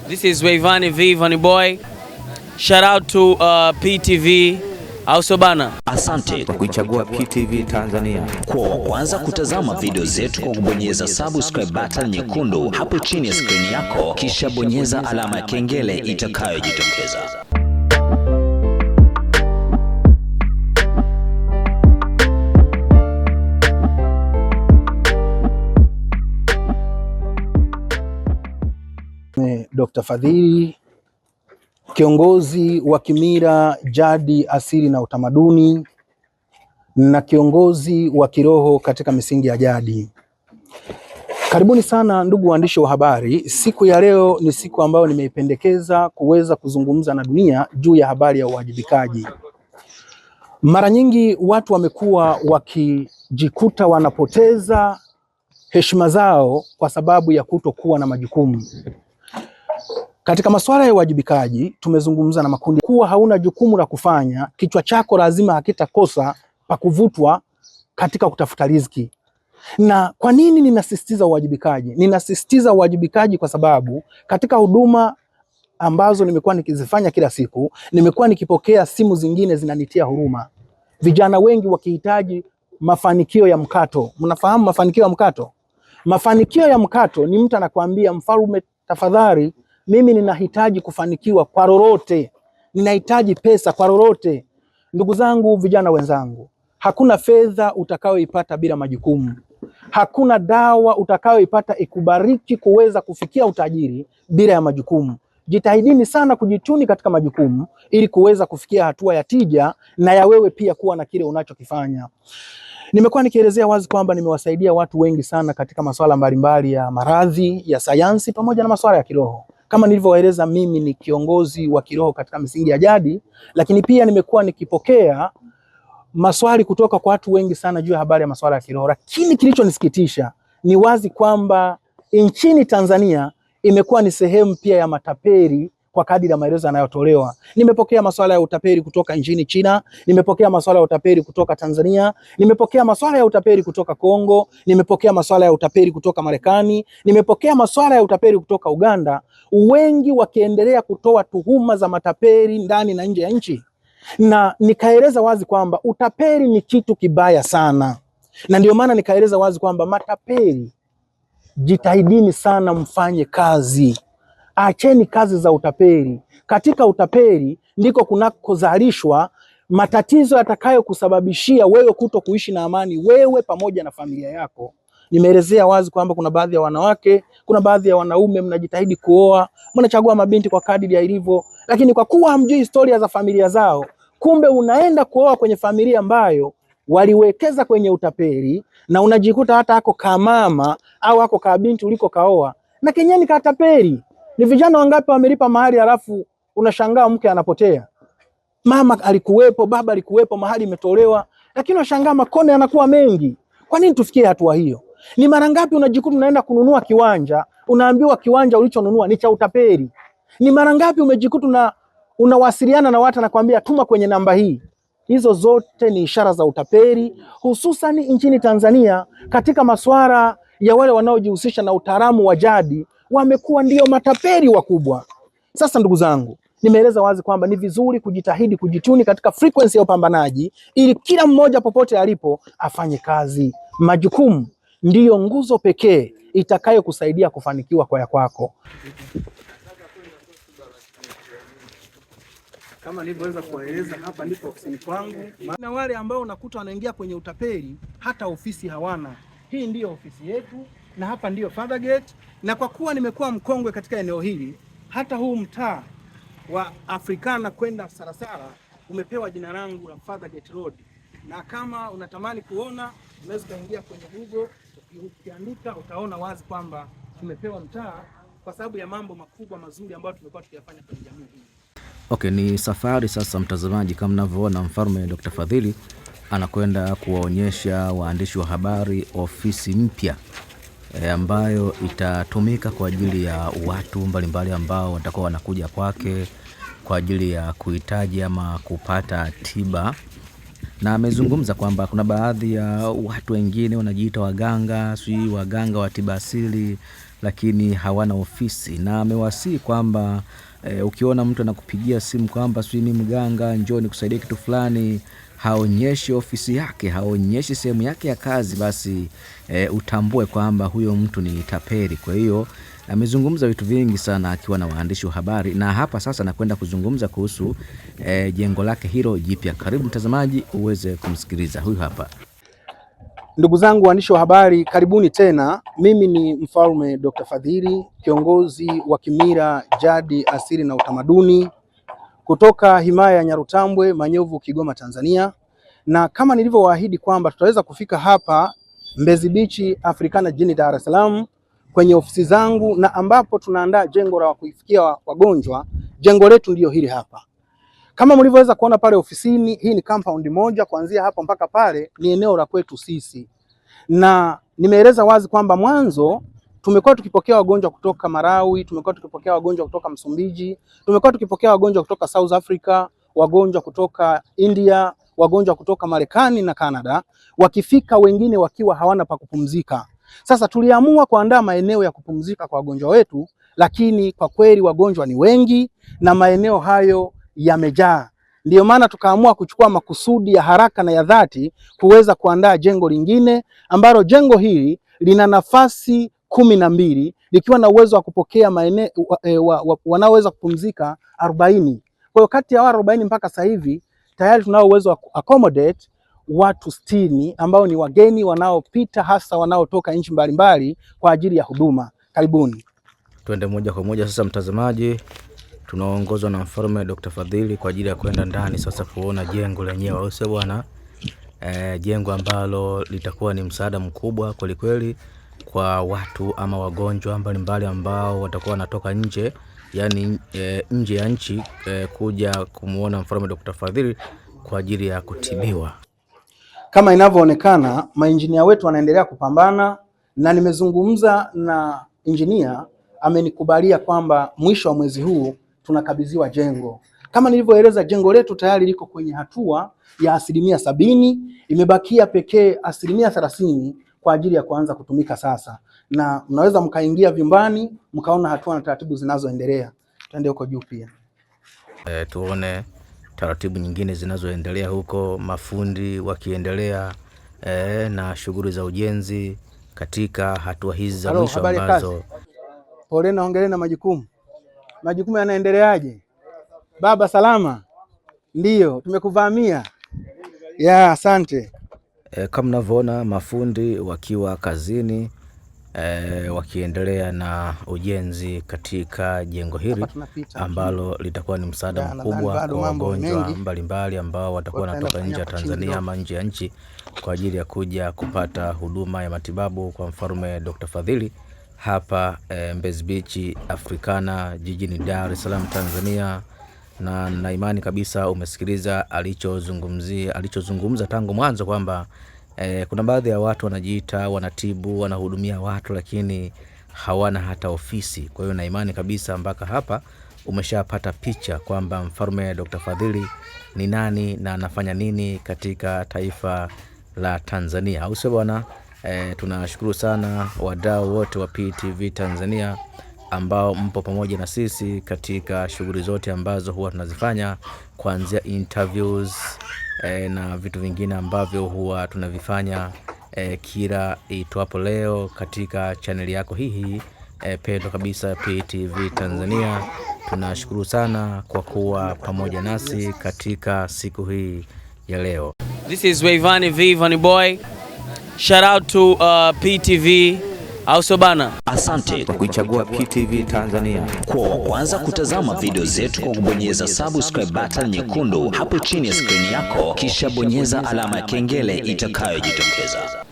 This is Wayvani V, Vani Boy. Shout out to PTV. Auso bana. Asante kwa kuichagua PTV Tanzania. Kwa wa kwanza kutazama video zetu kwa kubonyeza subscribe button nyekundu hapo chini ya screen yako, kisha bonyeza alama ya kengele itakayojitokeza. Dr. Fadhili, kiongozi wa kimila, jadi, asili na utamaduni na kiongozi wa kiroho katika misingi ya jadi. Karibuni sana ndugu waandishi wa habari. Siku ya leo ni siku ambayo nimeipendekeza kuweza kuzungumza na dunia juu ya habari ya uwajibikaji. Mara nyingi watu wamekuwa wakijikuta wanapoteza heshima zao kwa sababu ya kutokuwa na majukumu. Katika masuala ya uwajibikaji tumezungumza na makundi kuwa hauna jukumu la kufanya, kichwa chako lazima hakitakosa pa kuvutwa katika kutafuta riziki. Na kwa nini ninasisitiza uwajibikaji? Ninasisitiza uwajibikaji kwa sababu katika huduma ambazo nimekuwa nikizifanya kila siku, nimekuwa nikipokea simu zingine zinanitia huruma. Vijana wengi wakihitaji mafanikio ya mkato. Mnafahamu mafanikio ya mkato? Mafanikio ya mkato ni mtu anakuambia, mfalme tafadhali, mimi ninahitaji kufanikiwa kwa lolote, ninahitaji pesa kwa lolote. Ndugu zangu, vijana wenzangu, hakuna fedha utakayoipata bila majukumu. Hakuna dawa utakayoipata ikubariki kuweza kufikia utajiri bila ya majukumu. Jitahidini sana kujituni katika majukumu ili kuweza kufikia hatua ya tija na ya wewe pia kuwa na kile unachokifanya. Nimekuwa nikielezea wazi kwamba nimewasaidia watu wengi sana katika masuala mbalimbali ya maradhi, ya sayansi pamoja na masuala ya kiroho. Kama nilivyoeleza, mimi ni kiongozi wa kiroho katika misingi ya jadi, lakini pia nimekuwa nikipokea maswali kutoka kwa watu wengi sana juu ya habari ya masuala ya kiroho. Lakini kilichonisikitisha ni wazi kwamba nchini Tanzania imekuwa ni sehemu pia ya matapeli kwa kadiri ya maelezo yanayotolewa. Nimepokea masuala ya utapeli kutoka nchini China, nimepokea masuala ya utapeli kutoka Tanzania, nimepokea masuala ya utapeli kutoka Kongo, nimepokea masuala ya utapeli kutoka Marekani, nimepokea masuala ya utapeli kutoka Uganda, wengi wakiendelea kutoa tuhuma za matapeli ndani na nje ya nchi. Na nikaeleza wazi kwamba utapeli ni kitu kibaya sana. Na ndio maana nikaeleza wazi kwamba matapeli, jitahidini sana mfanye kazi. Acheni kazi za utapeli. Katika utapeli ndiko kunakozalishwa matatizo yatakayokusababishia wewe kuto kuishi na amani, wewe pamoja na familia yako. Nimeelezea wazi kwamba kuna baadhi ya wanawake, kuna baadhi ya wanaume mnajitahidi kuoa, mnachagua mabinti kwa kadiri ya ilivyo, lakini kwa kuwa hamjui historia za familia zao, kumbe unaenda kuoa kwenye familia ambayo waliwekeza kwenye utapeli, na unajikuta hata ako kamama au ako kabinti uliko kaoa na kenyeni katapeli. Ni vijana wangapi wamelipa mahali halafu unashangaa mke anapotea? Mama alikuwepo, baba alikuwepo, mahali imetolewa, lakini unashangaa makone yanakuwa mengi. Kwa nini tufikie hatua hiyo? Ni mara ngapi unajikuta unaenda kununua kiwanja, unaambiwa kiwanja ulichonunua ni cha utapeli? Ni mara ngapi umejikuta unawasiliana na watu na kuambia tuma kwenye namba hii? Hizo zote ni ishara za utapeli, hususan nchini Tanzania. Katika masuala ya wale wanaojihusisha na utaalamu wa jadi, wamekuwa ndio matapeli wakubwa. Sasa ndugu zangu, nimeeleza wazi kwamba ni vizuri kujitahidi kujituni katika frequency ya upambanaji ili kila mmoja popote alipo afanye kazi. Majukumu ndiyo nguzo pekee itakayokusaidia kufanikiwa kwa ya kwako. Kama nilivyoweza kueleza, hapa ndipo ofisini kwangu. Na wale ambao unakuta wanaingia kwenye utapeli hata ofisi hawana. Hii ndiyo ofisi yetu na hapa ndiyo Father Gate. Na kwa kuwa nimekuwa mkongwe katika eneo hili, hata huu mtaa wa Africana kwenda Sarasara umepewa jina langu la Father Gate Road. Na kama unatamani kuona, unaweza kuingia kwenye Google, ukiandika utaona wazi kwamba tumepewa mtaa kwa sababu ya mambo makubwa mazuri ambayo tumekuwa tukiyafanya kwenye jamii hii. Okay, ni safari sasa mtazamaji, kama mnavyoona Mfalme Dr. Fadhili anakwenda kuwaonyesha waandishi wa habari ofisi mpya ambayo itatumika kwa ajili ya watu mbalimbali ambao watakuwa wanakuja kwake kwa ajili ya kuhitaji ama kupata tiba. Na amezungumza kwamba kuna baadhi ya watu wengine wanajiita waganga, waganga wa tiba asili, lakini hawana ofisi, na amewasihi kwamba ukiona mtu anakupigia simu kwamba sijui ni mganga, njoo nikusaidie kitu fulani, haonyeshi ofisi yake, haonyeshi sehemu yake ya kazi, basi utambue kwamba huyo mtu ni tapeli. Kwa hiyo amezungumza vitu vingi sana akiwa na waandishi wa habari, na hapa sasa nakwenda kuzungumza kuhusu jengo lake hilo jipya. Karibu mtazamaji uweze kumsikiliza. Huyu hapa. Ndugu zangu waandishi wa habari, karibuni tena. Mimi ni Mfalme Dr. Fadhili, kiongozi wa kimila, jadi, asili na utamaduni kutoka himaya ya Nyarutambwe, Manyovu, Kigoma, Tanzania. Na kama nilivyowaahidi kwamba tutaweza kufika hapa Mbezi Beach Africana jijini Dar es Salaam kwenye ofisi zangu, na ambapo tunaandaa jengo la kuifikia wagonjwa. Jengo letu ndio hili hapa. Kama mlivyoweza kuona pale ofisini, hii ni compound moja, kuanzia hapa mpaka pale ni eneo la kwetu sisi. Na nimeeleza wazi kwamba mwanzo tumekuwa tukipokea wagonjwa kutoka Malawi, tumekuwa tukipokea wagonjwa kutoka Msumbiji, tumekuwa tukipokea wagonjwa kutoka South Africa, wagonjwa kutoka India, wagonjwa kutoka Marekani na Canada, wakifika wengine wakiwa hawana pa kupumzika. Sasa tuliamua kuandaa maeneo ya kupumzika kwa wagonjwa wetu, lakini kwa kweli wagonjwa ni wengi na maeneo hayo yamejaa. Ndiyo maana tukaamua kuchukua makusudi ya haraka na ya dhati kuweza kuandaa jengo lingine, ambalo jengo hili lina nafasi 12 likiwa na uwezo wa kupokea maeneo wanaoweza kupumzika 40. Kwa hiyo kati ya 40 mpaka sasa hivi tayari tunao uwezo wa accommodate watu 60 ambao ni wageni wanaopita, hasa wanaotoka nchi mbalimbali kwa ajili ya huduma. Karibuni. Twende moja kwa moja sasa mtazamaji. Tunaongozwa na Mfalme Dr. Fadhili kwa ajili ya kwenda ndani sasa kuona jengo lenyewe, au sio bwana? Jengo ambalo litakuwa ni msaada mkubwa kweli kweli kwa watu ama wagonjwa mbalimbali ambao watakuwa wanatoka nje, yani nje ya nchi, kuja kumuona Mfalme Dr. Fadhili kwa ajili ya kutibiwa. Kama inavyoonekana, mainjinia wetu wanaendelea kupambana, na nimezungumza na injinia, amenikubalia kwamba mwisho wa mwezi huu tunakabidhiwa jengo. Kama nilivyoeleza, jengo letu tayari liko kwenye hatua ya 70%, imebakia pekee 30% kwa ajili ya kuanza kutumika sasa, na mnaweza mkaingia vyumbani mkaona hatua na taratibu zinazoendelea. Twende huko juu pia tuone taratibu nyingine zinazoendelea huko, mafundi wakiendelea na shughuli za ujenzi katika hatua hizi za mwisho ambazo. Pole na hongereni na majukumu. Majukumu yanaendeleaje? Baba salama? Ndiyo, tumekuvamia. Ya, asante. Kama mnavyoona mafundi wakiwa kazini, wakiendelea na ujenzi katika jengo hili ambalo litakuwa ni msaada mkubwa kwa wagonjwa mbalimbali ambao watakuwa wanatoka nje ya Tanzania ama nje ya nchi kwa ajili ya kuja kupata huduma ya matibabu kwa Mfalme Dr. Fadhili hapa Mbezi Beach Africana jijini Dar es Salaam, Tanzania. Na imani kabisa umesikiliza alichozungumza tangu mwanzo kwamba kuna baadhi ya watu wanajiita wanatibu, wanahudumia watu, lakini hawana hata ofisi. Kwa hiyo na imani kabisa mpaka hapa umeshapata picha kwamba Mfalme Dr. Fadhili ni nani na anafanya nini katika taifa la Tanzania, au sio bwana? Tunashukuru sana wadau wote wa PTV Tanzania ambao mpo pamoja na sisi katika shughuli zote ambazo huwa tunazifanya, kuanzia interviews na vitu vingine ambavyo huwa tunavifanya kila itwapo leo katika channel yako hii pendwa kabisa PTV Tanzania. Tunashukuru sana kwa kuwa pamoja nasi katika siku hii ya leo. This is Wayvani V Vanny Boy. Shout out to PTV. Auso bana. Asante kwa kuichagua PTV Tanzania. Kwa kwanza kutazama video zetu kwa kubonyeza subscribe button nyekundu hapo chini ya screen yako, kisha bonyeza alama ya kengele itakayojitokeza.